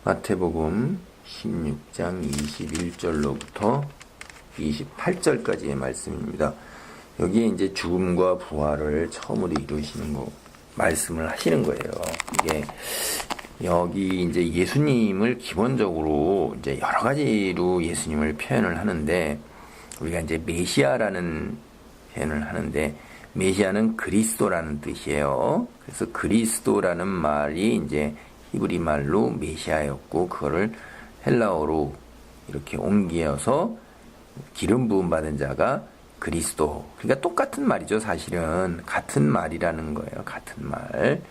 마태복음 16장 21절로부터 28절까지의 말씀입니다. 여기에 이제 죽음과 부활을 처음으로 이루시는 말씀을 하시는 거예요. 이게 여기 이제 예수님을 기본적으로 이제 여러 가지로 예수님을 표현을 하는데, 우리가 이제 메시아라는 표현을 하는데, 메시아는 그리스도라는 뜻이에요. 그래서 그리스도라는 말이 이제 히브리 말로 메시아였고, 그거를 헬라어로 이렇게 옮겨서 기름 부음 받은 자가 그리스도. 그러니까 똑같은 말이죠. 사실은 같은 말이라는 거예요. 같은 말.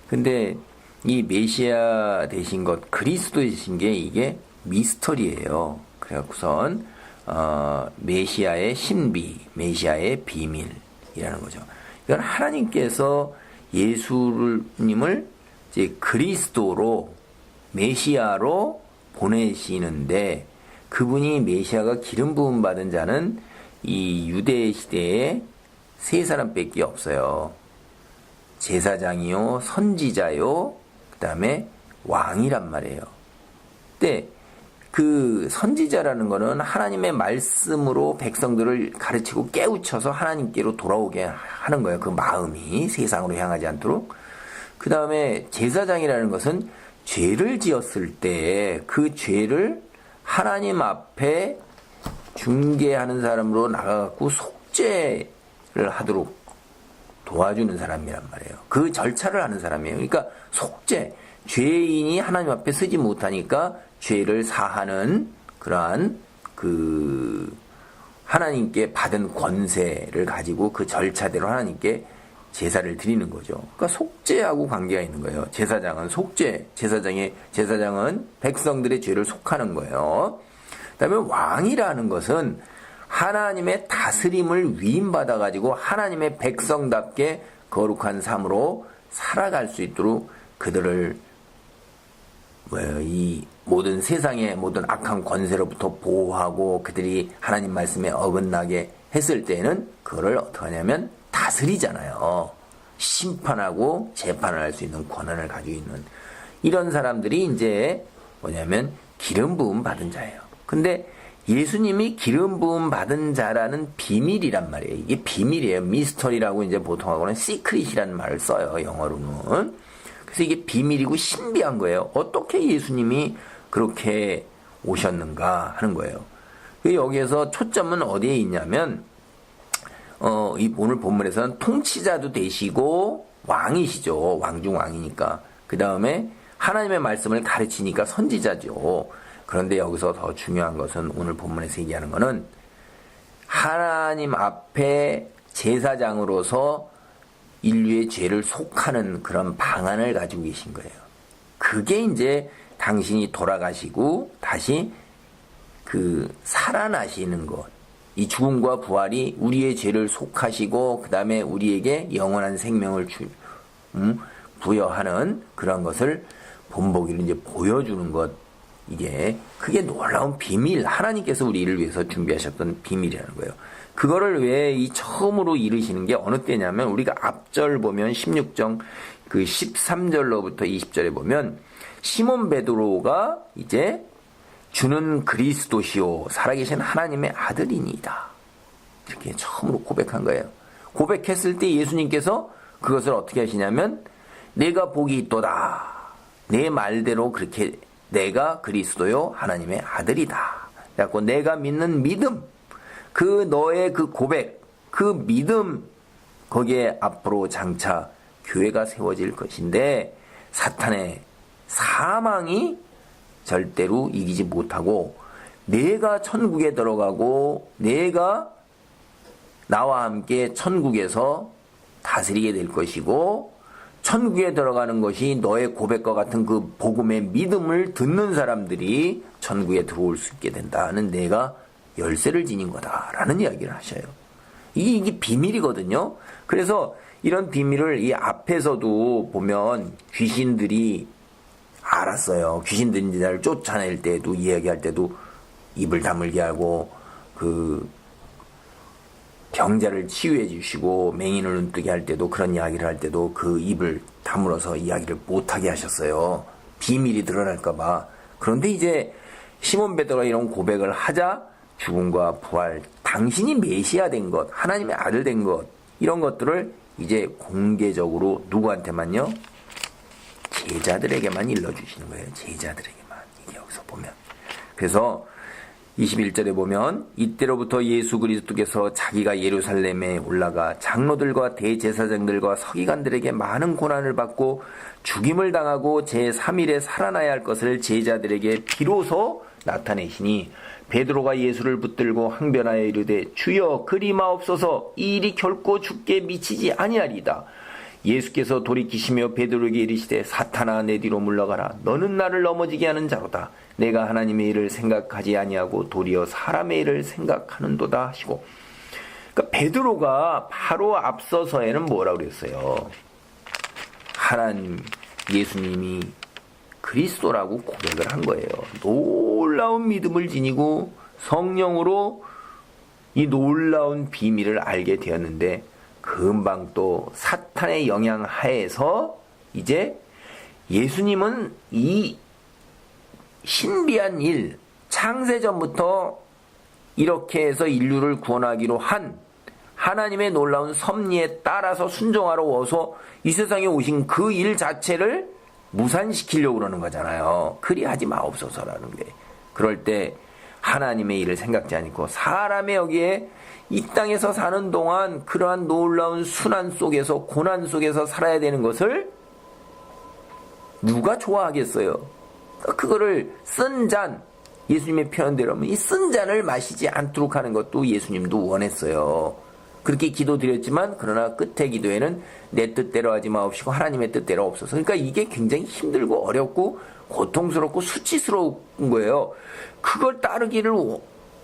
근데 이 메시아 되신 것, 그리스도 되신 게 이게 미스터리예요. 그래갖고선 메시아의 신비, 메시아의 비밀이라는 거죠. 이건 하나님께서 예수님을 이제 그리스도로, 메시아로 보내시는데, 그분이 메시아가 기름 부음 받은 자는 이 유대 시대에 세 사람밖에 없어요. 제사장이요, 선지자요, 그 다음에 왕이란 말이에요. 근데 그 선지자라는 거는 하나님의 말씀으로 백성들을 가르치고 깨우쳐서 하나님께로 돌아오게 하는 거예요. 그 마음이 세상으로 향하지 않도록. 그 다음에 제사장이라는 것은 죄를 지었을 때 그 죄를 하나님 앞에 중개하는 사람으로 나가갖고 속죄를 하도록 도와주는 사람이란 말이에요. 그 절차를 하는 사람이에요. 그러니까 속죄, 죄인이 하나님 앞에 서지 못하니까 죄를 사하는 그러한 그 하나님께 받은 권세를 가지고 그 절차대로 하나님께 제사를 드리는 거죠. 그러니까 속죄하고 관계가 있는 거예요. 제사장은 속죄, 제사장은 백성들의 죄를 속하는 거예요. 그다음에 왕이라는 것은 하나님의 다스림을 위임받아가지고 하나님의 백성답게 거룩한 삶으로 살아갈 수 있도록 그들을 이 모든 세상의 모든 악한 권세로부터 보호하고 그들이 하나님 말씀에 어긋나게 했을 때는 그거를 어떻게 하냐면 다스리잖아요. 심판하고 재판을 할 수 있는 권한을 가지고 있는 이런 사람들이 이제 뭐냐면 기름 부음 받은 자예요. 근데 예수님이 기름 부음 받은 자라는 비밀이란 말이에요. 이게 비밀이에요. 미스터리라고 이제 보통 하고는 시크릿이라는 말을 써요. 영어로는. 그래서 이게 비밀이고 신비한 거예요. 어떻게 예수님이 그렇게 오셨는가 하는 거예요. 여기에서 초점은 어디에 있냐면 이 오늘 본문에서는 통치자도 되시고 왕이시죠. 왕중 왕이니까. 그 다음에 하나님의 말씀을 가르치니까 선지자죠. 그런데 여기서 더 중요한 것은 오늘 본문에서 얘기하는 것은 하나님 앞에 제사장으로서 인류의 죄를 속하는 그런 방안을 가지고 계신 거예요. 그게 이제 당신이 돌아가시고 다시 그 살아나시는 것. 이 죽음과 부활이 우리의 죄를 속하시고 그 다음에 우리에게 영원한 생명을 부여하는 그런 것을 본보기로 이제 보여주는 것. 이게 그게 놀라운 비밀, 하나님께서 우리를 위해서 준비하셨던 비밀이라는 거예요. 그거를 왜 이 처음으로 이루시는 게 어느 때냐면 우리가 앞절 보면 16장 그 13절로부터 20절에 보면 시몬 베드로가 이제 주는 그리스도시요 살아계신 하나님의 아들이니이다. 이렇게 처음으로 고백한 거예요. 고백했을 때 예수님께서 그것을 어떻게 하시냐면 내가 복이 있도다. 내 말대로 그렇게 내가 그리스도요 하나님의 아들이다. 그래갖고 내가 믿는 믿음, 그 너의 그 고백, 그 믿음, 거기에 앞으로 장차 교회가 세워질 것인데 사탄의 사망이 절대로 이기지 못하고 내가 천국에 들어가고 내가 나와 함께 천국에서 다스리게 될 것이고 천국에 들어가는 것이 너의 고백과 같은 그 복음의 믿음을 듣는 사람들이 천국에 들어올 수 있게 된다는 내가 열쇠를 지닌 거다라는 이야기를 하셔요. 이게 비밀이거든요. 그래서 이런 비밀을 이 앞에서도 보면 귀신들이 알았어요. 귀신들이 나를 쫓아낼 때도 이야기할 때도 입을 다물게 하고 그 병자를 치유해 주시고 맹인을 눈뜨게 할 때도 그런 이야기를 할 때도 그 입을 다물어서 이야기를 못하게 하셨어요. 비밀이 드러날까봐. 그런데 이제 시몬 베드로가 이런 고백을 하자 죽음과 부활, 당신이 메시아 된 것, 하나님의 아들 된 것, 이런 것들을 이제 공개적으로 누구한테만요? 제자들에게만 일러주시는 거예요. 제자들에게만. 이게 여기서 보면. 그래서 21절에 보면 이때로부터 예수 그리스도께서 자기가 예루살렘에 올라가 장로들과 대제사장들과 서기관들에게 많은 고난을 받고 죽임을 당하고 제3일에 살아나야 할 것을 제자들에게 비로소 나타내시니 베드로가 예수를 붙들고 항변하여 이르되 주여 그리 마옵소서 이 일이 결코 죽게 미치지 아니하리이다. 예수께서 돌이키시며 베드로에게 이르시되 사탄아 내 뒤로 물러가라. 너는 나를 넘어지게 하는 자로다. 내가 하나님의 일을 생각하지 아니하고 도리어 사람의 일을 생각하는도다 하시고. 그러니까 베드로가 바로 앞서서에는 뭐라고 그랬어요? 하나님, 예수님이 그리스도라고 고백을 한 거예요. 놀라운 믿음을 지니고 성령으로 이 놀라운 비밀을 알게 되었는데 금방 또 사탄의 영향 하에서 이제 예수님은 이 신비한 일, 창세전부터 이렇게 해서 인류를 구원하기로 한 하나님의 놀라운 섭리에 따라서 순종하러 와서 이 세상에 오신 그 일 자체를 무산시키려고 그러는 거잖아요. 그리하지 마옵소서라는 게. 그럴 때 하나님의 일을 생각지 않고 사람의 여기에 이 땅에서 사는 동안 그러한 놀라운 순환 속에서 고난 속에서 살아야 되는 것을 누가 좋아하겠어요? 그거를 쓴 잔, 예수님의 표현대로 하면 이 쓴 잔을 마시지 않도록 하는 것도 예수님도 원했어요. 그렇게 기도드렸지만 그러나 끝의 기도에는 내 뜻대로 하지 마옵시고 하나님의 뜻대로 없어서. 그러니까 이게 굉장히 힘들고 어렵고 고통스럽고 수치스러운 거예요. 그걸 따르기를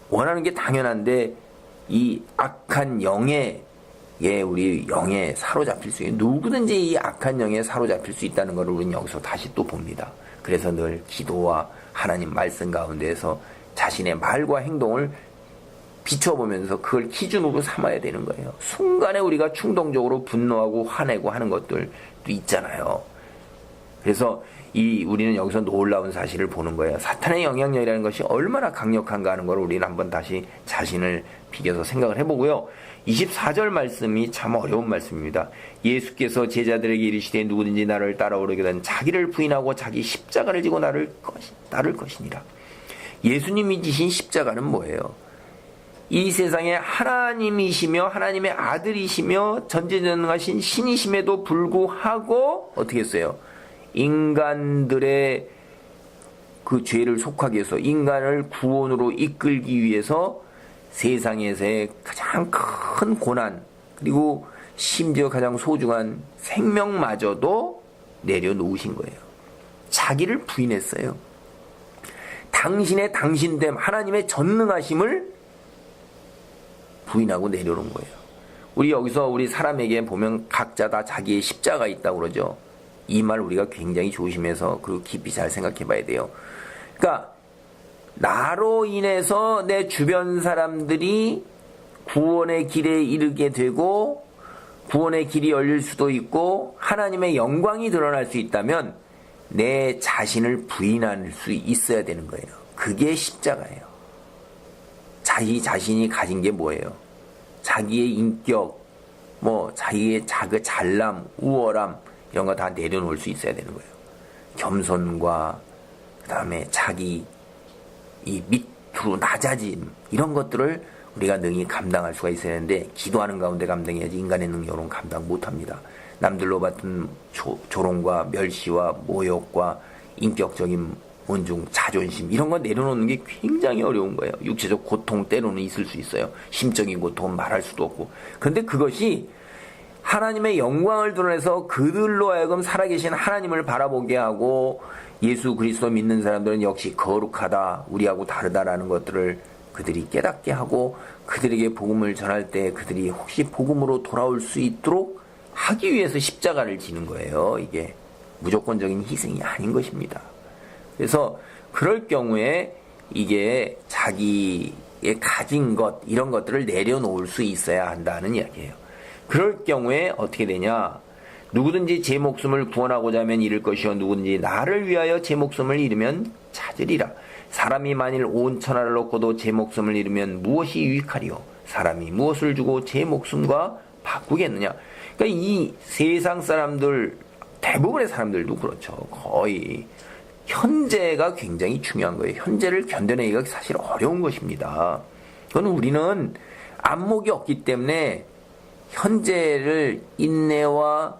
원하는 게 당연한데 이 악한 영에 우리 영에 사로잡힐 수 있는 누구든지 이 악한 영에 사로잡힐 수 있다는 것을 우리는 여기서 다시 또 봅니다. 그래서 늘 기도와 하나님 말씀 가운데에서 자신의 말과 행동을 비춰보면서 그걸 기준으로 삼아야 되는 거예요. 순간에 우리가 충동적으로 분노하고 화내고 하는 것들도 있잖아요. 그래서 우리는 여기서 놀라운 사실을 보는 거예요. 사탄의 영향력이라는 것이 얼마나 강력한가 하는 걸 우리는 한번 다시 자신을 비교해서 생각을 해보고요. 24절 말씀이 참 어려운 말씀입니다. 예수께서 제자들에게 이르시되 누구든지 나를 따라오려거든 자기를 부인하고 자기 십자가를 지고 따를 것이니라. 예수님이 지신 십자가는 뭐예요? 이 세상에 하나님이시며 하나님의 아들이시며 전지전능하신 신이심에도 불구하고 어떻게 했어요? 인간들의 그 죄를 속하기 위해서 인간을 구원으로 이끌기 위해서 세상에서의 가장 큰 고난 그리고 심지어 가장 소중한 생명마저도 내려놓으신 거예요. 자기를 부인했어요. 당신의 당신됨 하나님의 전능하심을 부인하고 내려놓은 거예요. 우리 여기서 우리 사람에게 보면 각자 다 자기의 십자가 있다고 그러죠. 이 말 우리가 굉장히 조심해서 그리고 깊이 잘 생각해 봐야 돼요. 그러니까 나로 인해서 내 주변 사람들이 구원의 길에 이르게 되고 구원의 길이 열릴 수도 있고 하나님의 영광이 드러날 수 있다면 내 자신을 부인할 수 있어야 되는 거예요. 그게 십자가예요. 자기 자신이 가진 게 뭐예요? 자기의 인격, 자기의 잘남, 우월함 이런 거 다 내려놓을 수 있어야 되는 거예요. 겸손과 그 다음에 자기 이 밑으로 낮아짐 이런 것들을 우리가 능히 감당할 수가 있어야 하는데 기도하는 가운데 감당해야지 인간의 능력으로는 감당 못합니다. 남들로 받은 조롱과 멸시와 모욕과 인격적인 온중, 자존심 이런 거 내려놓는 게 굉장히 어려운 거예요. 육체적 고통 때로는 있을 수 있어요. 심적인 고통은 말할 수도 없고. 그런데 그것이 하나님의 영광을 드러내서 그들로 하여금 살아계신 하나님을 바라보게 하고 예수 그리스도 믿는 사람들은 역시 거룩하다, 우리하고 다르다라는 것들을 그들이 깨닫게 하고 그들에게 복음을 전할 때 그들이 혹시 복음으로 돌아올 수 있도록 하기 위해서 십자가를 지는 거예요. 이게 무조건적인 희생이 아닌 것입니다. 그래서 그럴 경우에 이게 자기의 가진 것 이런 것들을 내려놓을 수 있어야 한다는 이야기예요. 그럴 경우에 어떻게 되냐? 누구든지 제 목숨을 구원하고자 하면 잃을 것이요 누구든지 나를 위하여 제 목숨을 잃으면 찾으리라. 사람이 만일 온 천하를 얻고도 제 목숨을 잃으면 무엇이 유익하리요? 사람이 무엇을 주고 제 목숨과 바꾸겠느냐? 그러니까 이 세상 사람들, 대부분의 사람들도 그렇죠. 거의 현재가 굉장히 중요한 거예요. 현재를 견뎌내기가 사실 어려운 것입니다. 그건 우리는 안목이 없기 때문에 현재를 인내와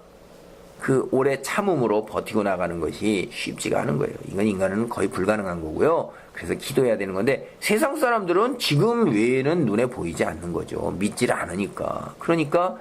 그 오래 참음으로 버티고 나가는 것이 쉽지가 않은 거예요. 이건 인간은 거의 불가능한 거고요. 그래서 기도해야 되는 건데 세상 사람들은 지금 외에는 눈에 보이지 않는 거죠. 믿질 않으니까. 그러니까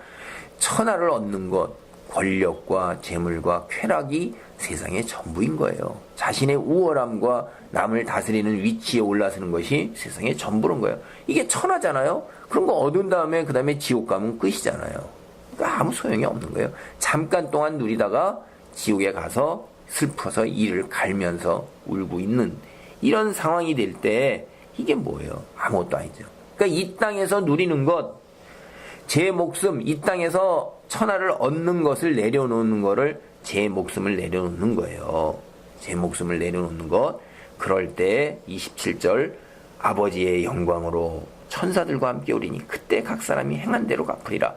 천하를 얻는 것, 권력과 재물과 쾌락이 세상의 전부인 거예요. 자신의 우월함과 남을 다스리는 위치에 올라서는 것이 세상의 전부인 거예요. 이게 천하잖아요. 그런 거 얻은 다음에 그 다음에 지옥 가면 끝이잖아요. 그러니까 아무 소용이 없는 거예요. 잠깐 동안 누리다가 지옥에 가서 슬퍼서 이를 갈면서 울고 있는 이런 상황이 될 때 이게 뭐예요? 아무것도 아니죠. 그러니까 이 땅에서 누리는 것, 제 목숨, 이 땅에서 천하를 얻는 것을 내려놓는 거를 제 목숨을 내려놓는 거예요. 제 목숨을 내려놓는 것. 그럴 때 27절 아버지의 영광으로 천사들과 함께 오리니 그때 각 사람이 행한 대로 갚으리라.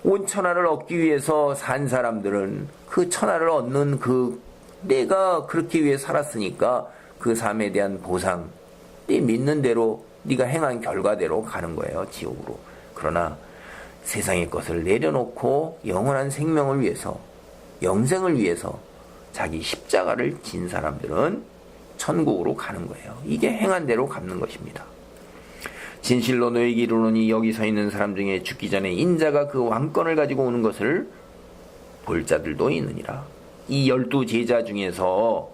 온 천하를 얻기 위해서 산 사람들은 그 천하를 얻는 그 내가 그렇게 위해 살았으니까 그 삶에 대한 보상, 네 믿는 대로 네가 행한 결과대로 가는 거예요. 지옥으로. 그러나 세상의 것을 내려놓고 영원한 생명을 위해서, 영생을 위해서 자기 십자가를 진 사람들은 천국으로 가는 거예요. 이게 행한 대로 갚는 것입니다. 진실로 너에게 이르노니 여기 서 있는 사람 중에 죽기 전에 인자가 그 왕권을 가지고 오는 것을 볼 자들도 있느니라. 이 12 제자 중에서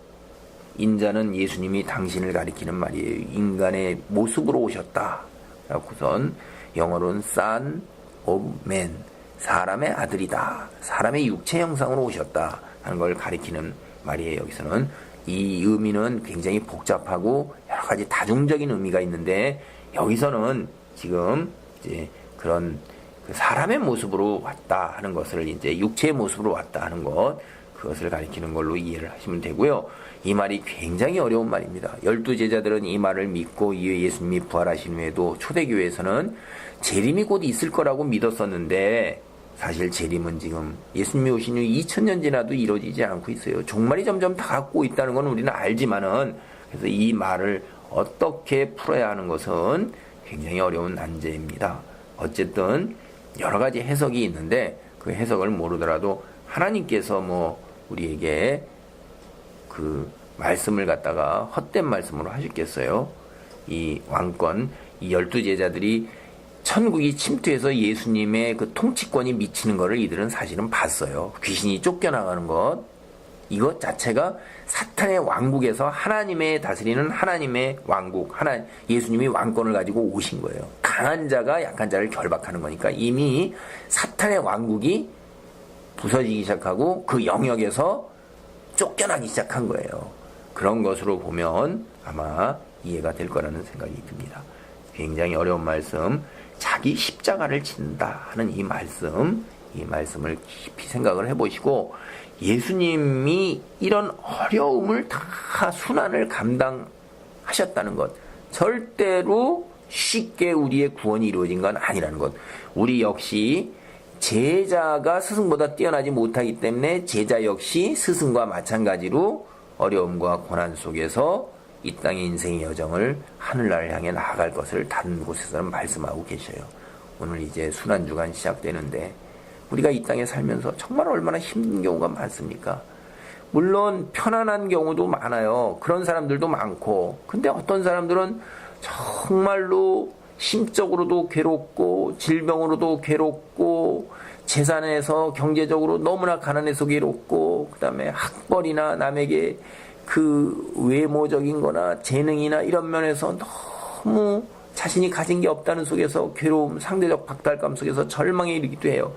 인자는 예수님이 당신을 가리키는 말이에요. 인간의 모습으로 오셨다. 라고선 영어로는 Son of Man, 사람의 아들이다. 사람의 육체 형상으로 오셨다 하는 걸 가리키는 말이에요. 여기서는 이 의미는 굉장히 복잡하고 여러 가지 다중적인 의미가 있는데 여기서는 지금 이제 그런 그 사람의 모습으로 왔다 하는 것을 이제 육체의 모습으로 왔다 하는 것, 그것을 가리키는 걸로 이해를 하시면 되고요. 이 말이 굉장히 어려운 말입니다. 12 제자들은 이 말을 믿고 이후에 예수님이 부활하신 후에도 초대교회에서는 재림이 곧 있을 거라고 믿었었는데 사실 재림은 지금 예수님이 오신 후 2000년 지나도 이루어지지 않고 있어요. 종말이 점점 다가오고 있다는 건 우리는 알지만은, 그래서 이 말을 어떻게 풀어야 하는 것은 굉장히 어려운 난제입니다. 어쨌든 여러 가지 해석이 있는데 그 해석을 모르더라도 하나님께서 뭐 우리에게 그 말씀을 갖다가 헛된 말씀으로 하셨겠어요. 이 왕권, 이 12 제자들이 천국이 침투해서 예수님의 그 통치권이 미치는 것을 이들은 사실은 봤어요. 귀신이 쫓겨나가는 것, 이것 자체가 사탄의 왕국에서 하나님의 다스리는 하나님의 왕국, 예수님이 왕권을 가지고 오신 거예요. 강한 자가 약한 자를 결박하는 거니까 이미 사탄의 왕국이 부서지기 시작하고 그 영역에서 쫓겨나기 시작한 거예요. 그런 것으로 보면 아마 이해가 될 거라는 생각이 듭니다. 굉장히 어려운 말씀, 자기 십자가를 진다 하는 이 말씀을 깊이 생각을 해보시고 예수님이 이런 어려움을 다 순환을 감당하셨다는 것, 절대로 쉽게 우리의 구원이 이루어진 건 아니라는 것. 우리 역시 제자가 스승보다 뛰어나지 못하기 때문에 제자 역시 스승과 마찬가지로 어려움과 고난 속에서 이 땅의 인생의 여정을 하늘나라를 향해 나아갈 것을 다른 곳에서는 말씀하고 계셔요. 오늘 이제 순환주간 시작되는데 우리가 이 땅에 살면서 정말 얼마나 힘든 경우가 많습니까? 물론 편안한 경우도 많아요. 그런 사람들도 많고, 근데 어떤 사람들은 정말로 심적으로도 괴롭고 질병으로도 괴롭고 재산에서 경제적으로 너무나 가난해서 괴롭고, 그 다음에 학벌이나 남에게 그 외모적인 거나 재능이나 이런 면에서 너무 자신이 가진 게 없다는 속에서 괴로움, 상대적 박탈감 속에서 절망에 이르기도 해요.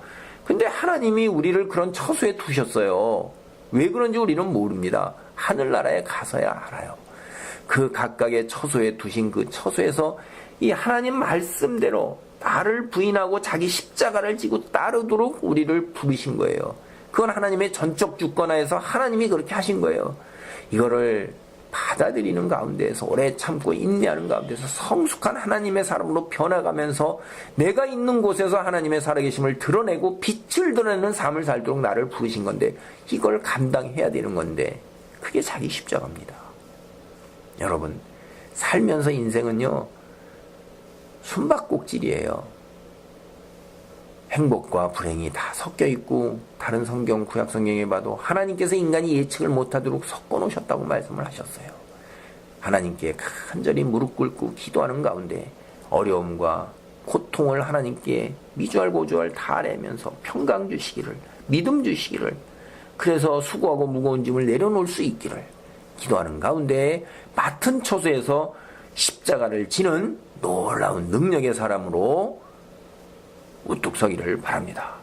근데 하나님이 우리를 그런 처소에 두셨어요. 왜 그런지 우리는 모릅니다. 하늘나라에 가서야 알아요. 그 각각의 처소에 두신 그 처소에서 이 하나님 말씀대로 나를 부인하고 자기 십자가를 지고 따르도록 우리를 부르신 거예요. 그 그건 하나님의 전적 주권하에서 하나님이 그렇게 하신 거예요. 이거를 받아들이는 가운데에서 오래 참고 인내하는 가운데서 성숙한 하나님의 사람으로 변화가면서 내가 있는 곳에서 하나님의 살아계심을 드러내고 빛을 드러내는 삶을 살도록 나를 부르신 건데 이걸 감당해야 되는 건데 그게 자기 십자가입니다. 여러분, 살면서 인생은요 숨바꼭질이에요. 행복과 불행이 다 섞여 있고 다른 성경, 구약 성경에 봐도 하나님께서 인간이 예측을 못하도록 섞어 놓으셨다고 말씀을 하셨어요. 하나님께 간절히 무릎 꿇고 기도하는 가운데 어려움과 고통을 하나님께 미주알고주알 다 아뢰면서 평강 주시기를, 믿음 주시기를, 그래서 수고하고 무거운 짐을 내려놓을 수 있기를 기도하는 가운데 맡은 처소에서 십자가를 지는 놀라운 능력의 사람으로 우뚝 서기를 바랍니다.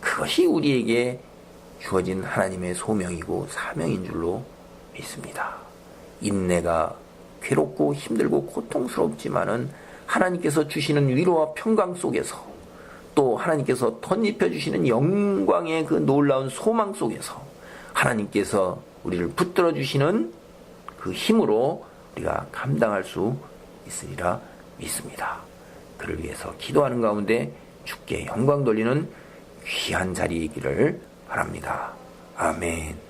그것이 우리에게 주어진 하나님의 소명이고 사명인 줄로 믿습니다. 인내가 괴롭고 힘들고 고통스럽지만은 하나님께서 주시는 위로와 평강 속에서 또 하나님께서 덧입혀 주시는 영광의 그 놀라운 소망 속에서 하나님께서 우리를 붙들어 주시는 그 힘으로 우리가 감당할 수 있으리라 믿습니다. 그를 위해서 기도하는 가운데 주께 영광 돌리는 귀한 자리이기를 바랍니다. 아멘.